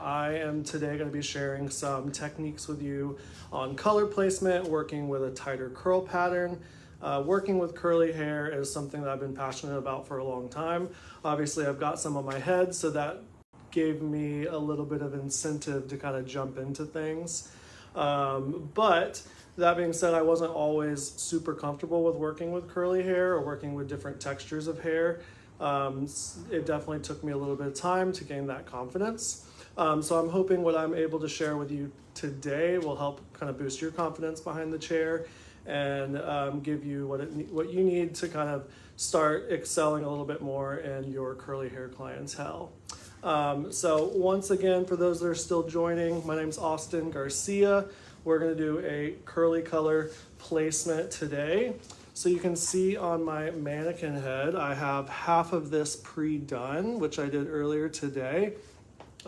I am today going to be sharing some techniques with you on color placement, working with a tighter curl pattern. Working with curly hair is something that I've been passionate about for a long time. Obviously, I've got some on my head, so that gave me a little bit of incentive to kind of jump into things. But that being said, I wasn't always super comfortable with working with curly hair or working with different textures of hair. It definitely took me a little bit of time to gain that confidence. So I'm hoping what I'm able to share with you today will help kind of boost your confidence behind the chair and give you what you need to kind of start excelling a little bit more in your curly hair clientele. So once again, for those that are still joining, my name's Austin Garcia. We're going to do a curly color placement today. So you can see on my mannequin head, I have half of this pre-done, which I did earlier today.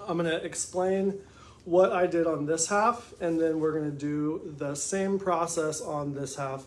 I'm going to explain what I did on this half, and then we're going to do the same process on this half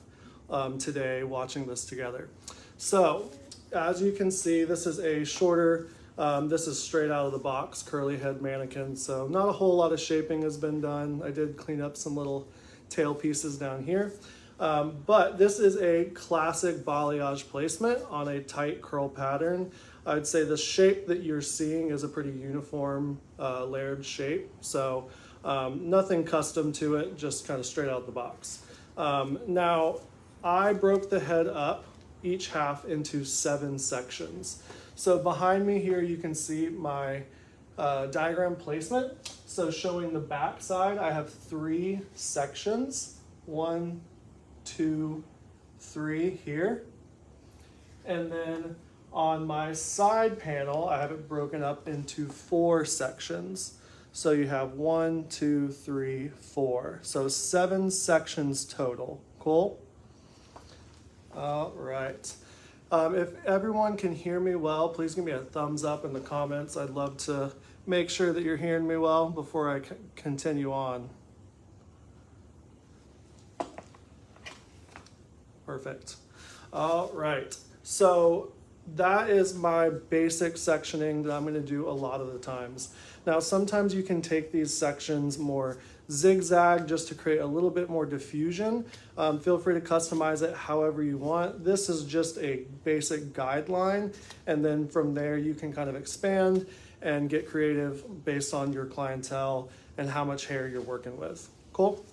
today, watching this together. So as you can see, this is a shorter, this is straight out of the box curly head mannequin. So not a whole lot of shaping has been done. I did clean up some little tail pieces down here. But this is a classic balayage placement on a tight curl pattern. I'd say the shape that you're seeing is a pretty uniform layered shape. So nothing custom to it, just kind of straight out the box. Now, I broke the head up, each half, into 7 sections. So behind me here, you can see my diagram placement. So showing the back side, I have 3 sections. 1, 2, 3 here. And then on my side panel, I have it broken up into 4 sections. So you have 1, 2, 3, 4. So 7 sections total. Cool? All right. If everyone can hear me well, please give me a thumbs up in the comments. I'd love to make sure that you're hearing me well before I continue on. Perfect. All right. So that is my basic sectioning that I'm going to do a lot of the times. Now, sometimes you can take these sections more zigzag just to create a little bit more diffusion. Feel free to customize it however you want. This is just a basic guideline, and then from there you can kind of expand and get creative based on your clientele and how much hair you're working with. Cool?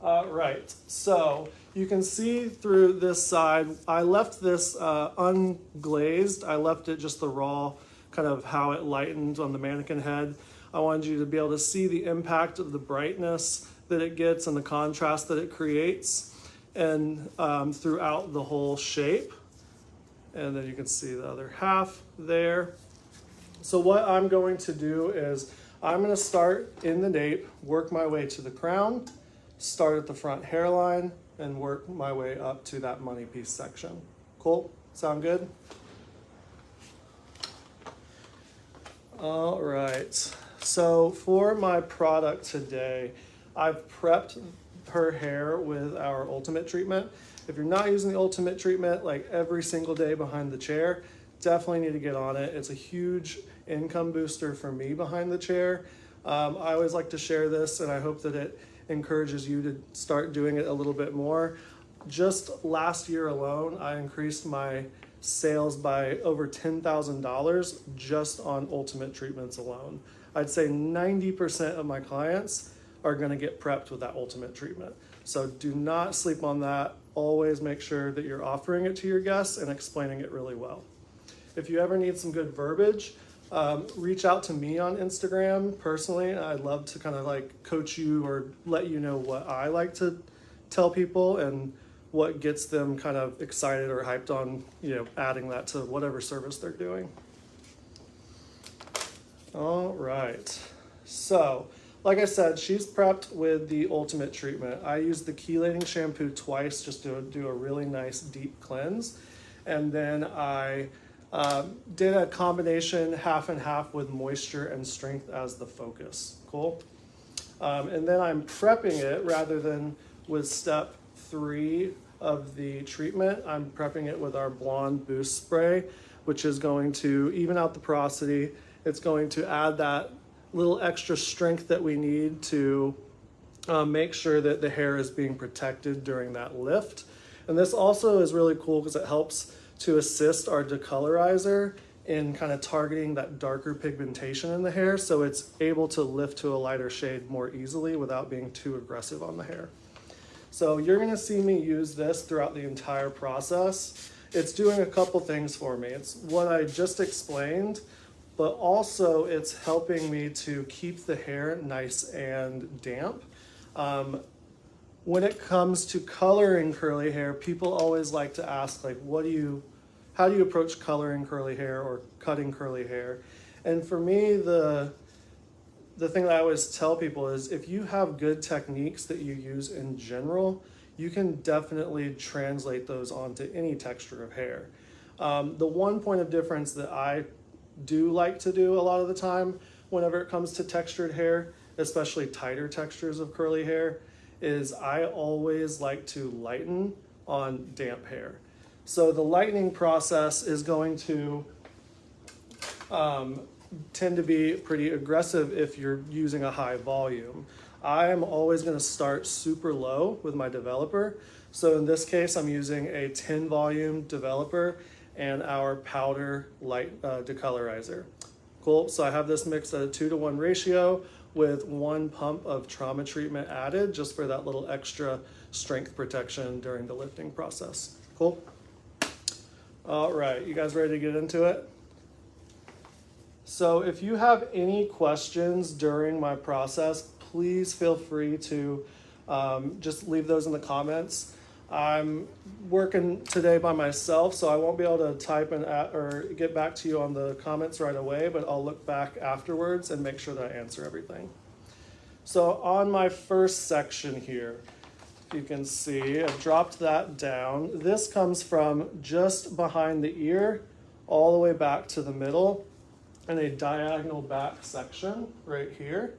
Right, so you can see through this side, I left this unglazed. I left it just the raw, kind of how it lightened on the mannequin head. I wanted you to be able to see the impact of the brightness that it gets and the contrast that it creates and throughout the whole shape. And then you can see the other half there. So what I'm going to do is I'm going to start in the nape, work my way to the crown, start at the front hairline, and work my way up to that money piece section. Cool? Sound good? All right. So for my product today, I've prepped her hair with our ultimate treatment. If you're not using the ultimate treatment like every single day behind the chair, definitely need to get on it. It's a huge income booster for me behind the chair. I always like to share this, and I hope that it encourages you to start doing it a little bit more. Just last year alone, I increased my sales by over $10,000 just on ultimate treatments alone. I'd say 90% of my clients are going to get prepped with that ultimate treatment. So do not sleep on that. Always make sure that you're offering it to your guests and explaining it really well. If you ever need some good verbiage, reach out to me on Instagram personally. I'd love to kind of like coach you or let you know what I like to tell people and what gets them kind of excited or hyped on, adding that to whatever service they're doing. All right. So, like I said, she's prepped with the ultimate treatment. I used the chelating shampoo twice just to do a really nice deep cleanse. And then I did a combination half and half with moisture and strength as the focus. Cool. And then I'm prepping it rather than with step 3 of the treatment. I'm prepping it with our blonde boost spray, which is going to even out the porosity. It's going to add that little extra strength that we need to make sure that the hair is being protected during that lift. And this also is really cool because it helps to assist our decolorizer in kind of targeting that darker pigmentation in the hair, so it's able to lift to a lighter shade more easily without being too aggressive on the hair. So you're gonna see me use this throughout the entire process. It's doing a couple things for me. It's what I just explained, but also it's helping me to keep the hair nice and damp. When it comes to coloring curly hair, people always like to ask, like, how do you approach coloring curly hair or cutting curly hair? And for me, the thing that I always tell people is if you have good techniques that you use in general, you can definitely translate those onto any texture of hair. The one point of difference that I do like to do a lot of the time whenever it comes to textured hair, especially tighter textures of curly hair, is I always like to lighten on damp hair. So the lightening process is going to tend to be pretty aggressive if you're using a high volume. I'm always going to start super low with my developer. So in this case, I'm using a 10 volume developer and our powder light decolorizer. Cool, so I have this mixed at a 2-to-1 ratio with 1 pump of trauma treatment added just for that little extra strength protection during the lifting process. Cool? All right, you guys ready to get into it? So if you have any questions during my process, please feel free to just leave those in the comments. I'm working today by myself, so I won't be able to type or get back to you on the comments right away, but I'll look back afterwards and make sure that I answer everything. So on my first section here, you can see I've dropped that down. This comes from just behind the ear all the way back to the middle in a diagonal back section right here.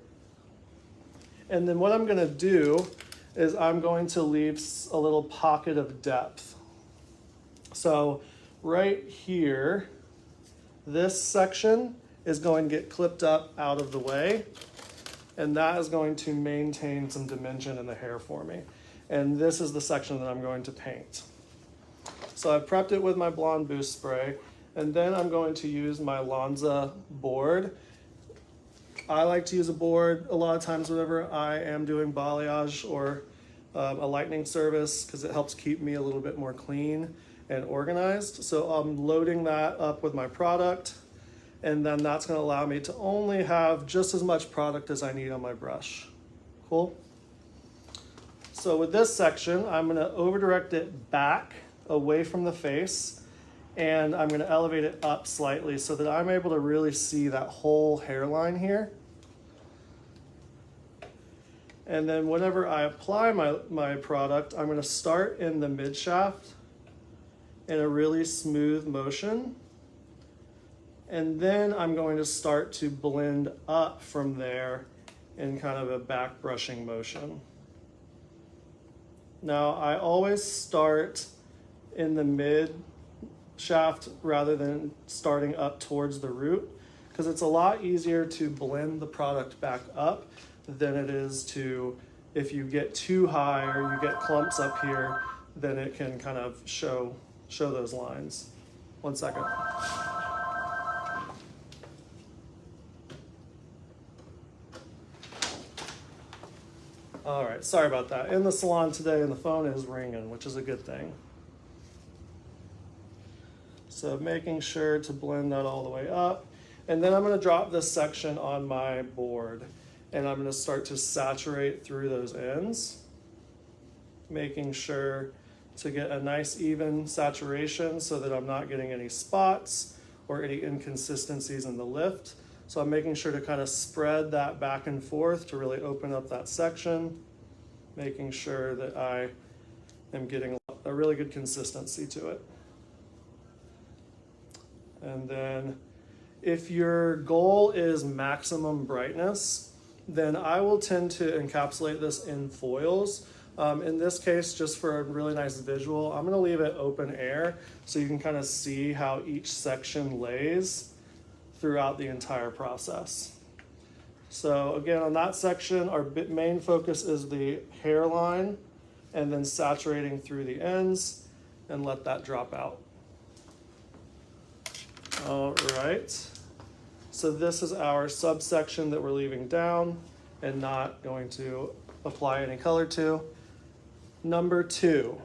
And then what I'm gonna do is I'm going to leave a little pocket of depth. So right here, this section is going to get clipped up out of the way, and that is going to maintain some dimension in the hair for me. And this is the section that I'm going to paint. So I've prepped it with my Blonde Boost spray, and then I'm going to use my Lanza board. I like to use a board a lot of times whenever I am doing balayage or a lightning service because it helps keep me a little bit more clean and organized. So I'm loading that up with my product, and then that's going to allow me to only have just as much product as I need on my brush. Cool? So with this section, I'm going to over direct it back away from the face, and I'm going to elevate it up slightly so that I'm able to really see that whole hairline here. And then whenever I apply my product, I'm going to start in the mid shaft in a really smooth motion. And then I'm going to start to blend up from there in kind of a back brushing motion. Now, I always start in the mid shaft rather than starting up towards the root because it's a lot easier to blend the product back up than it is to, if you get too high or you get clumps up here, then it can kind of show those lines. 1 second. All right, sorry about that. In the salon today and the phone is ringing, which is a good thing. So making sure to blend that all the way up. And then I'm gonna drop this section on my board and I'm gonna start to saturate through those ends, making sure to get a nice even saturation so that I'm not getting any spots or any inconsistencies in the lift. So I'm making sure to kind of spread that back and forth to really open up that section, making sure that I am getting a really good consistency to it. And then if your goal is maximum brightness, then I will tend to encapsulate this in foils. In this case, just for a really nice visual, I'm gonna leave it open air so you can kind of see how each section lays throughout the entire process. So again, on that section, our main focus is the hairline and then saturating through the ends and let that drop out. All right. So this is our subsection that we're leaving down and not going to apply any color to. Number 2.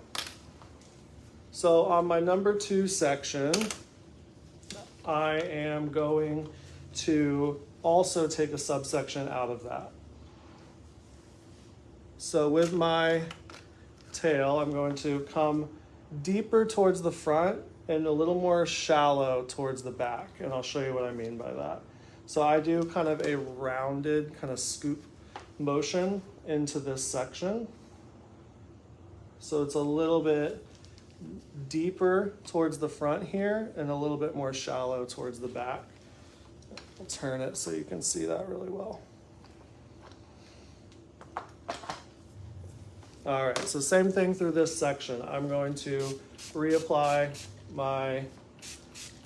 So on my number 2 section, I am going to also take a subsection out of that. So with my tail, I'm going to come deeper towards the front and a little more shallow towards the back. And I'll show you what I mean by that. So I do kind of a rounded kind of scoop motion into this section. So it's a little bit deeper towards the front here and a little bit more shallow towards the back. I'll turn it so you can see that really well. All right, so same thing through this section. I'm going to reapply my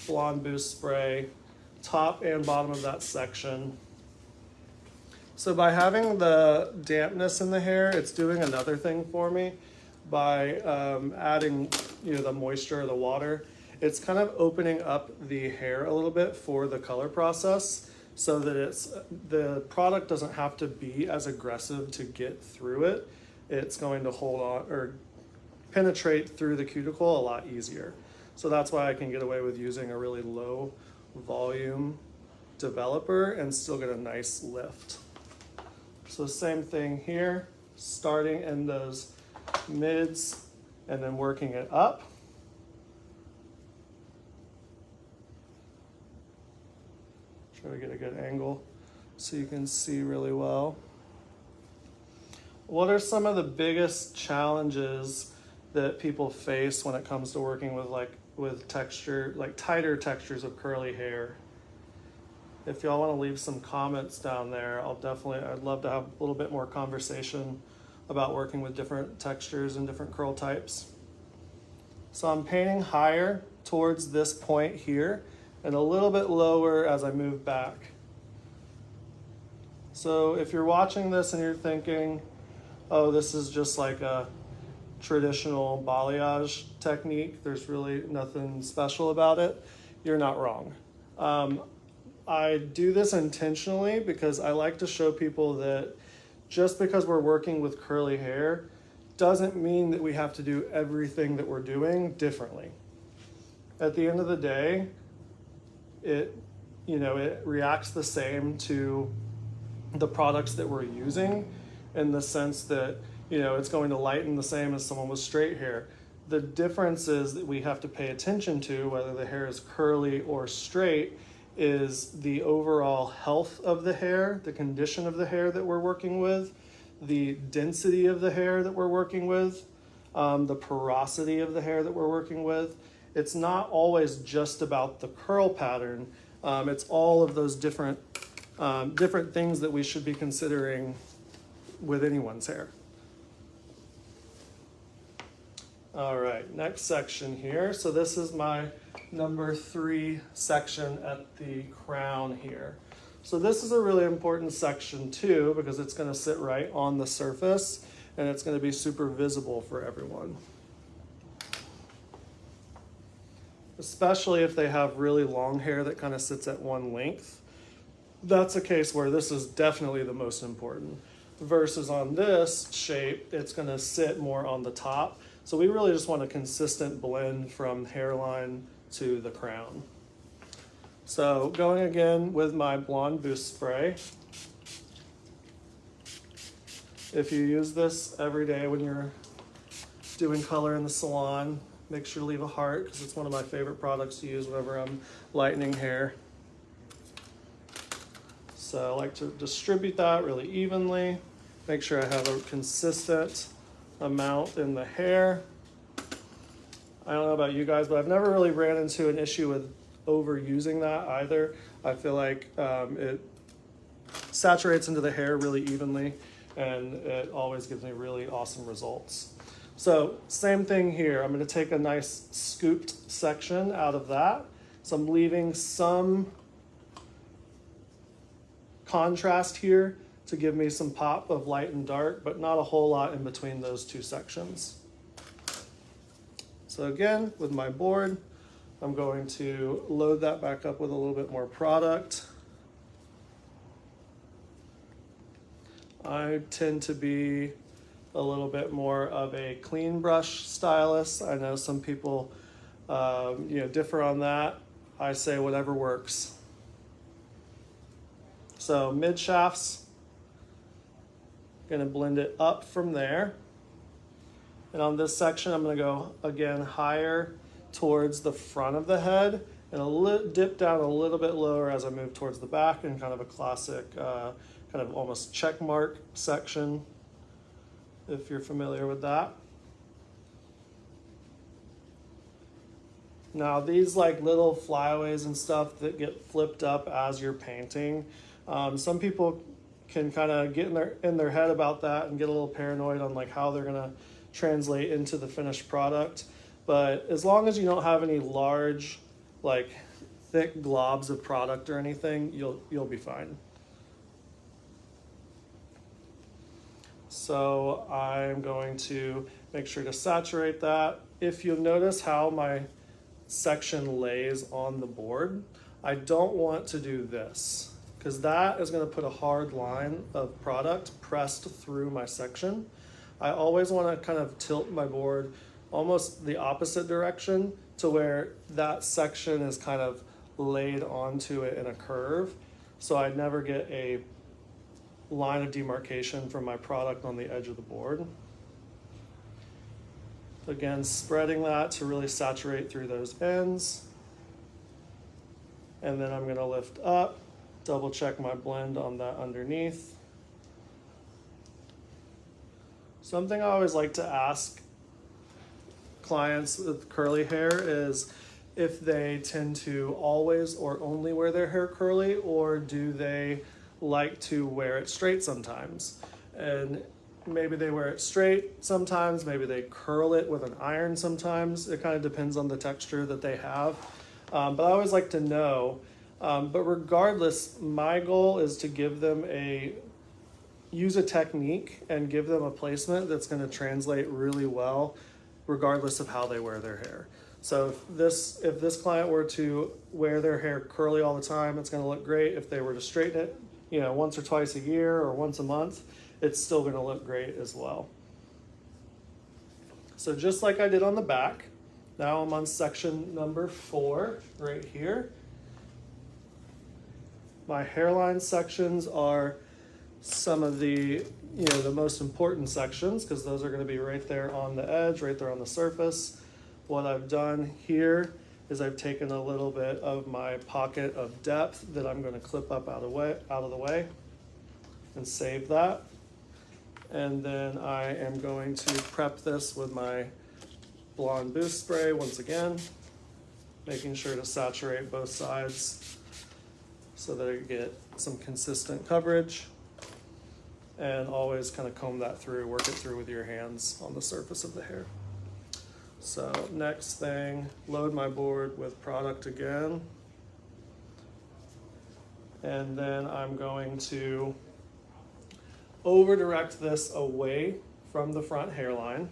Blonde Boost spray, top and bottom of that section. So by having the dampness in the hair, it's doing another thing for me. By adding, the moisture or the water, it's kind of opening up the hair a little bit for the color process so that the product doesn't have to be as aggressive to get through it. It's going to hold on or penetrate through the cuticle a lot easier. So that's why I can get away with using a really low volume developer and still get a nice lift. So same thing here, starting in those mids and then working it up. Try to get a good angle so you can see really well. What are some of the biggest challenges that people face when it comes to working with texture, like tighter textures of curly hair? If y'all want to leave some comments down there, I'd love to have a little bit more conversation about working with different textures and different curl types. So I'm painting higher towards this point here and a little bit lower as I move back. So if you're watching this and you're thinking, oh, this is just like a traditional balayage technique, there's really nothing special about it, you're not wrong. I do this intentionally because I like to show people that just because we're working with curly hair doesn't mean that we have to do everything that we're doing differently. At the end of the day, it reacts the same to the products that we're using in the sense that, it's going to lighten the same as someone with straight hair. The difference is that we have to pay attention to whether the hair is curly or straight is the overall health of the hair, the condition of the hair that we're working with, the density of the hair that we're working with, the porosity of the hair that we're working with. It's not always just about the curl pattern. It's all of those different things that we should be considering with anyone's hair. All right, next section here. So this is my number 3 section at the crown here. So this is a really important section too because it's going to sit right on the surface and it's going to be super visible for everyone. Especially if they have really long hair that kind of sits at one length. That's a case where this is definitely the most important. Versus on this shape, it's going to sit more on the top. So we really just want a consistent blend from hairline to the crown. So going again with my Blonde Boost spray. If you use this every day when you're doing color in the salon, make sure to leave a heart because it's one of my favorite products to use whenever I'm lightening hair. So I like to distribute that really evenly. Make sure I have a consistent amount in the hair. I don't know about you guys, but I've never really ran into an issue with overusing that either. I feel like it saturates into the hair really evenly and it always gives me really awesome results. So same thing here. I'm going to take a nice scooped section out of that. So I'm leaving some contrast here to give me some pop of light and dark, but not a whole lot in between those two sections. So again, with my board, I'm going to load that back up with a little bit more product. I tend to be a little bit more of a clean brush stylist. I know some people differ on that. I say whatever works. So mid shafts, gonna blend it up from there. And on this section, I'm gonna go again higher towards the front of the head and dip down a little bit lower as I move towards the back in kind of a classic, kind of almost check mark section, if you're familiar with that. Now these like little flyaways and stuff that get flipped up as you're painting, some people can kind of get in their head about that and get a little paranoid on like how they're gonna translate into the finished product. But as long as you don't have any large, like thick globs of product or anything, you'll be fine. So I'm going to make sure to saturate that. If you'll notice how my section lays on the board, I don't want to do this because that is going to put a hard line of product pressed through my section. I always want to kind of tilt my board almost the opposite direction to where that section is kind of laid onto it in a curve. So I never get a line of demarcation from my product on the edge of the board. Again, spreading that to really saturate through those ends. And then I'm going to lift up, double check my blend on that underneath. Something I always like to ask clients with curly hair is if they tend to always or only wear their hair curly, or do they like to wear it straight sometimes. And maybe they wear it straight sometimes, maybe they curl it with an iron sometimes. It kind of depends on the texture that they have. But I always like to know. But regardless, my goal is to give them use a technique and give them a placement that's going to translate really well, regardless of how they wear their hair. So if this client were to wear their hair curly all the time, it's going to look great. If they were to straighten it, once or twice a year or once a month, it's still going to look great as well. So just like I did on the back, now I'm on section number 4 right here. My hairline sections are some of the most important sections because those are going to be right there on the edge, right there on the surface. What I've done here is I've taken a little bit of my pocket of depth that I'm going to clip up out of the way and save that. And then I am going to prep this with my blonde boost spray once again, making sure to saturate both sides so that I get some consistent coverage. And always kind of comb that through, work it through with your hands on the surface of the hair. So next thing, load my board with product again. And then I'm going to over direct this away from the front hairline.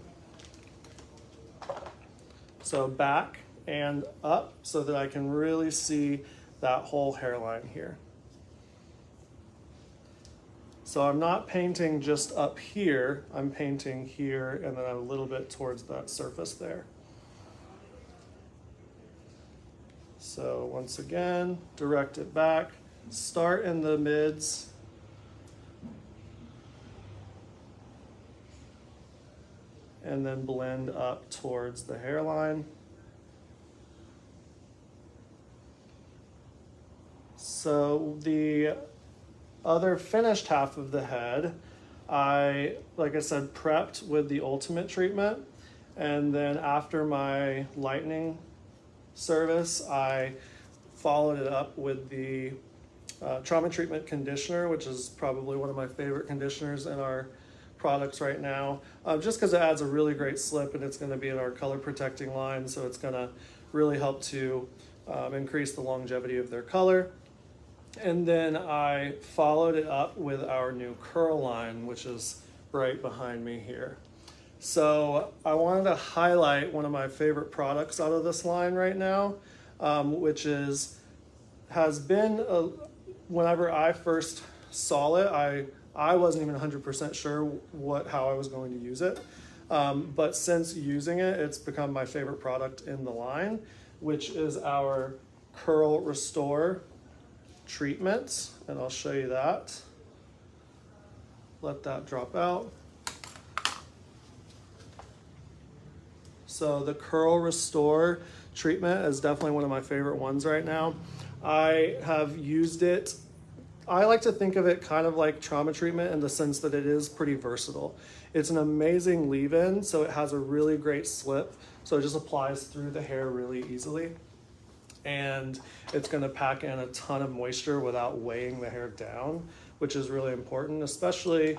So back and up so that I can really see that whole hairline here. So I'm not painting just up here, I'm painting here and then a little bit towards that surface there. So once again, direct it back, start in the mids, and then blend up towards the hairline. So the other finished half of the head, like I said, prepped with the ultimate treatment. And then after my lightning service, I followed it up with the trauma treatment conditioner, which is probably one of my favorite conditioners in our products right now, just because it adds a really great slip and it's going to be in our color protecting line. So it's going to really help to increase the longevity of their color. And then I followed it up with our new curl line, which is right behind me here. So I wanted to highlight one of my favorite products out of this line right now, which has been, whenever I first saw it, I wasn't even 100% sure how I was going to use it. But since using it, it's become my favorite product in the line, which is our Curl Restore treatment. And I'll show you that. Let that drop out. So the Curl Restore treatment is definitely one of my favorite ones right now. I have used it. I like to think of it kind of like trauma treatment in the sense that it is pretty versatile. It's an amazing leave-in, so it has a really great slip. So it just applies through the hair really easily. And it's gonna pack in a ton of moisture without weighing the hair down, which is really important, especially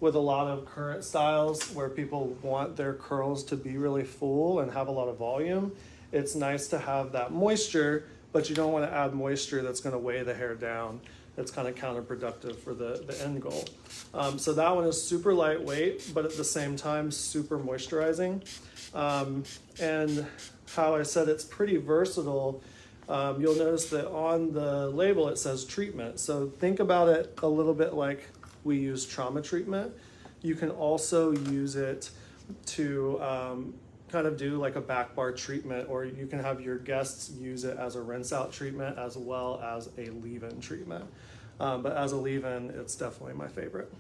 with a lot of current styles where people want their curls to be really full and have a lot of volume. It's nice to have that moisture, but you don't want to add moisture that's going to weigh the hair down. It's kind of counterproductive for the end goal. So that one is super lightweight, but at the same time, super moisturizing. And how I said it's pretty versatile, you'll notice that on the label it says treatment. So think about it a little bit like we use trauma treatment. You can also use it to kind of do like a back bar treatment, or you can have your guests use it as a rinse out treatment as well as a leave-in treatment. But as a leave-in, it's definitely my favorite.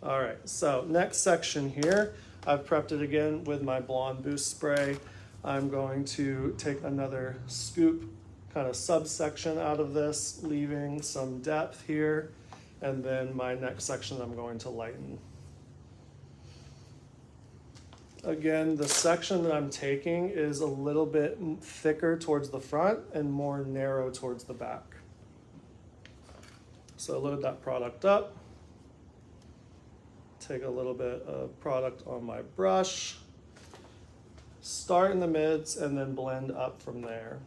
All right, so next section here, I've prepped it again with my Blonde Boost spray. I'm going to take another scoop kind of subsection out of this, leaving some depth here. And then my next section I'm going to lighten. Again, the section that I'm taking is a little bit thicker towards the front and more narrow towards the back. So load that product up. Take a little bit of product on my brush. Start in the mids and then blend up from there.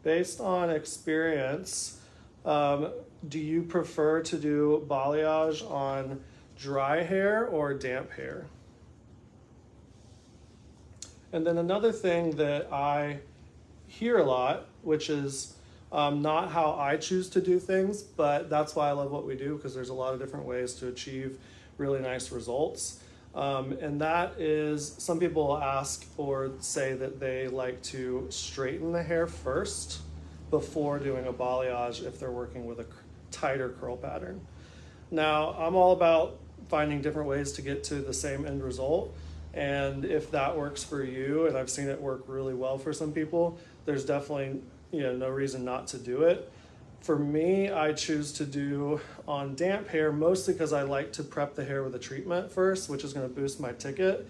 Based on experience, do you prefer to do balayage on dry hair or damp hair? And then another thing that I hear a lot, which is not how I choose to do things, but that's why I love what we do, because there's a lot of different ways to achieve really nice results. And that is, some people will ask or say that they like to straighten the hair first before doing a balayage if they're working with a tighter curl pattern. Now, I'm all about finding different ways to get to the same end result. And if that works for you, and I've seen it work really well for some people, there's definitely no reason not to do it. For me, I choose to do on damp hair mostly because I like to prep the hair with a treatment first, which is going to boost my ticket.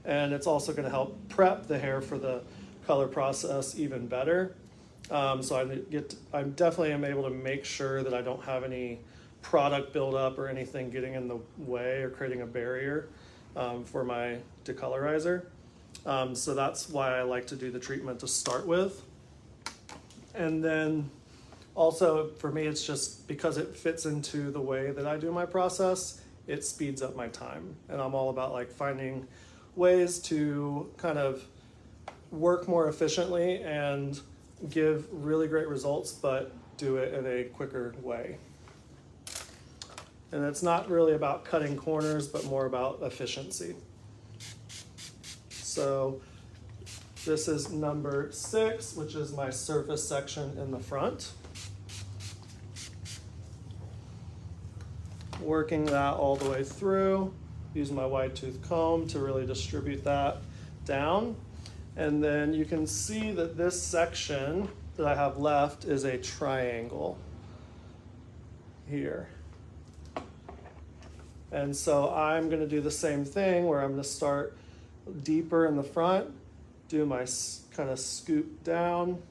And it's also going to help prep the hair for the color process even better. So I definitely am able to make sure that I don't have any product buildup or anything getting in the way or creating a barrier for my decolorizer. So that's why I like to do the treatment to start with. And then also, for me, it's just because it fits into the way that I do my process, it speeds up my time. And I'm all about like finding ways to kind of work more efficiently and give really great results, but do it in a quicker way. And it's not really about cutting corners, but more about efficiency. So this is number 6, which is my surface section in the front. Working that all the way through, use my wide tooth comb to really distribute that down. And then you can see that this section that I have left is a triangle here. And so I'm going to do the same thing where I'm going to start deeper in the front, do my kind of scoop down.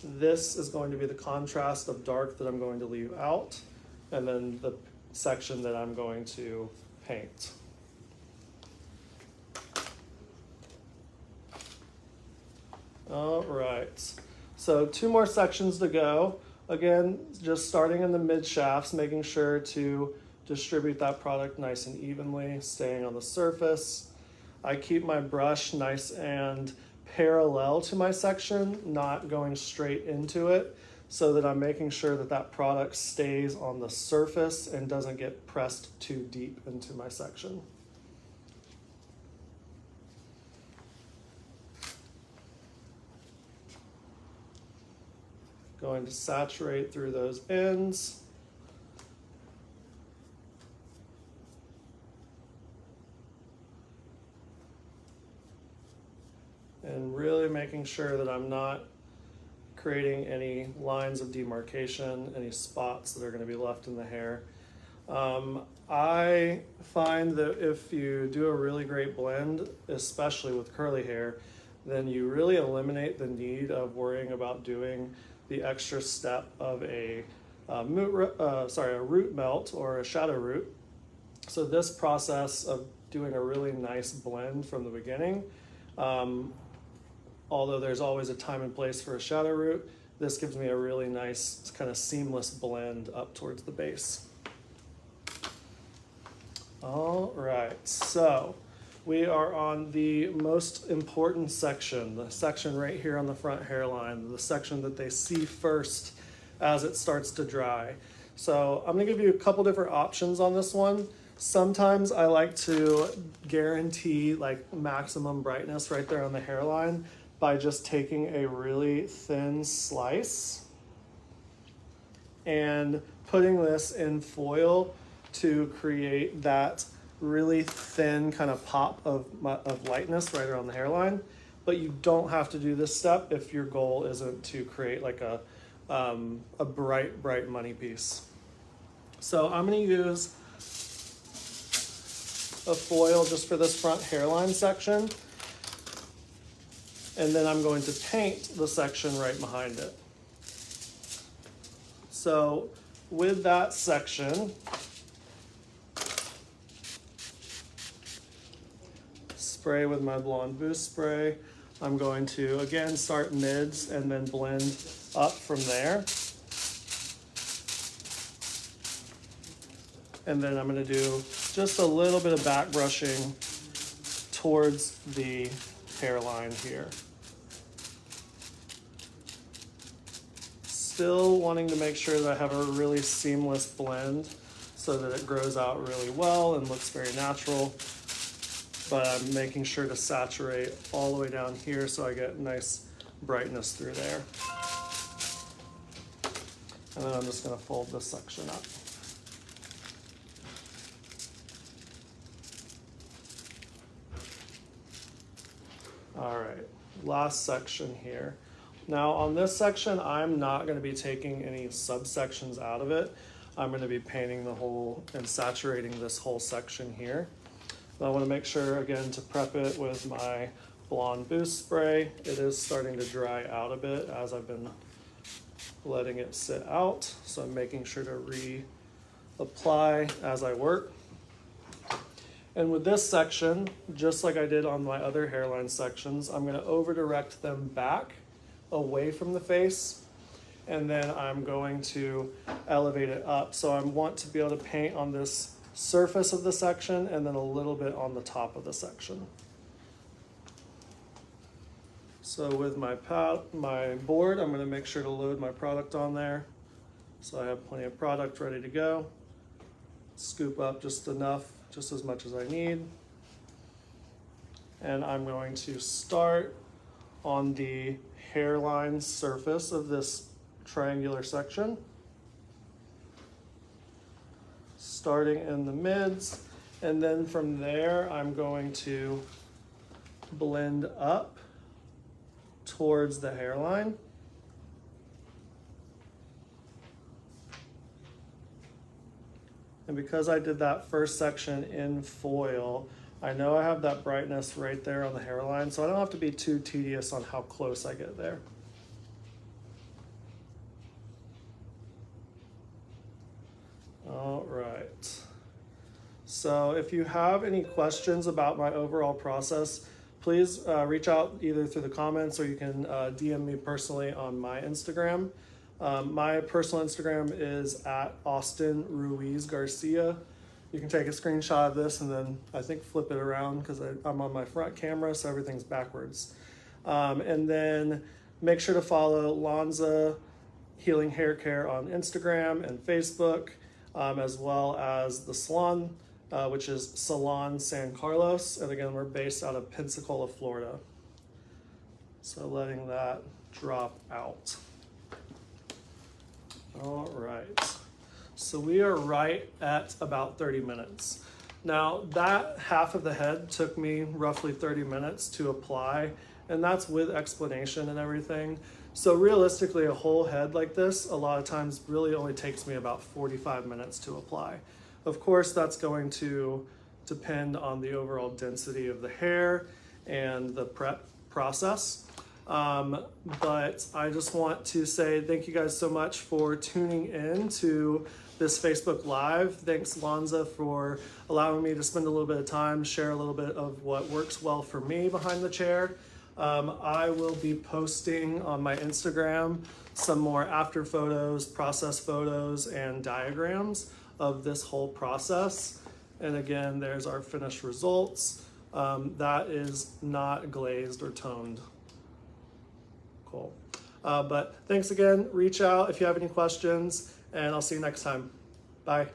This is going to be the contrast of dark that I'm going to leave out, and then the section that I'm going to paint. All right, so 2 more sections to go. Again, just starting in the mid shafts, making sure to distribute that product nice and evenly, staying on the surface. I keep my brush nice and parallel to my section, not going straight into it, so that I'm making sure that that product stays on the surface and doesn't get pressed too deep into my section. Going to saturate through those ends. And really making sure that I'm not creating any lines of demarcation, any spots that are going to be left in the hair. I find that if you do a really great blend, especially with curly hair, then you really eliminate the need of worrying about doing the extra step of a root melt or a shadow root. So this process of doing a really nice blend from the beginning, although there's always a time and place for a shadow root, this gives me a really nice kind of seamless blend up towards the base. All right, so we are on the most important section, the section right here on the front hairline, the section that they see first as it starts to dry. So I'm gonna give you a couple different options on this one. Sometimes I like to guarantee like maximum brightness right there on the hairline by just taking a really thin slice and putting this in foil to create that really thin kind of pop of lightness right around the hairline. But you don't have to do this step if your goal isn't to create like a bright money piece. So I'm gonna use a foil just for this front hairline section. And then I'm going to paint the section right behind it. So with that section, spray with my Blonde Boost spray. I'm going to, again, start mids and then blend up from there. And then I'm gonna do just a little bit of back brushing towards the hairline here. Still wanting to make sure that I have a really seamless blend so that it grows out really well and looks very natural. But I'm making sure to saturate all the way down here so I get nice brightness through there. And then I'm just gonna fold this section up. All right, last section here. Now on this section, I'm not gonna be taking any subsections out of it. I'm gonna be painting the whole and saturating this whole section here. But I wanna make sure, again, to prep it with my Blonde Boost spray. It is starting to dry out a bit as I've been letting it sit out. So I'm making sure to reapply as I work. And with this section, just like I did on my other hairline sections, I'm gonna over direct them back away from the face, and then I'm going to elevate it up. So I want to be able to paint on this surface of the section and then a little bit on the top of the section. So with my board, I'm gonna make sure to load my product on there. So I have plenty of product ready to go. Scoop up just enough, just as much as I need. And I'm going to start on the hairline surface of this triangular section. Starting in the mids, and then from there, I'm going to blend up towards the hairline. And because I did that first section in foil, I know I have that brightness right there on the hairline, so I don't have to be too tedious on how close I get there. All right. So if you have any questions about my overall process, please please reach out either through the comments or you can DM me personally on my Instagram. My personal Instagram is at Austin Ruiz Garcia. You can take a screenshot of this and then I think flip it around because I'm on my front camera, so everything's backwards. And then make sure to follow Lanza Healing Hair Care on Instagram and Facebook, as well as the salon, which is Salon San Carlos. And again, we're based out of Pensacola, Florida. So letting that drop out. All right. So we are right at about 30 minutes. Now that half of the head took me roughly 30 minutes to apply, and that's with explanation and everything. So realistically, a whole head like this, a lot of times really only takes me about 45 minutes to apply. Of course, that's going to depend on the overall density of the hair and the prep process. But I just want to say thank you guys so much for tuning in to this Facebook Live. Thanks, Lanza, for allowing me to spend a little bit of time, share a little bit of what works well for me behind the chair. I will be posting on my Instagram some more after photos, process photos, and diagrams of this whole process. And again, there's our finished results. That is not glazed or toned. Cool. But thanks again. Reach out if you have any questions, and I'll see you next time. Bye.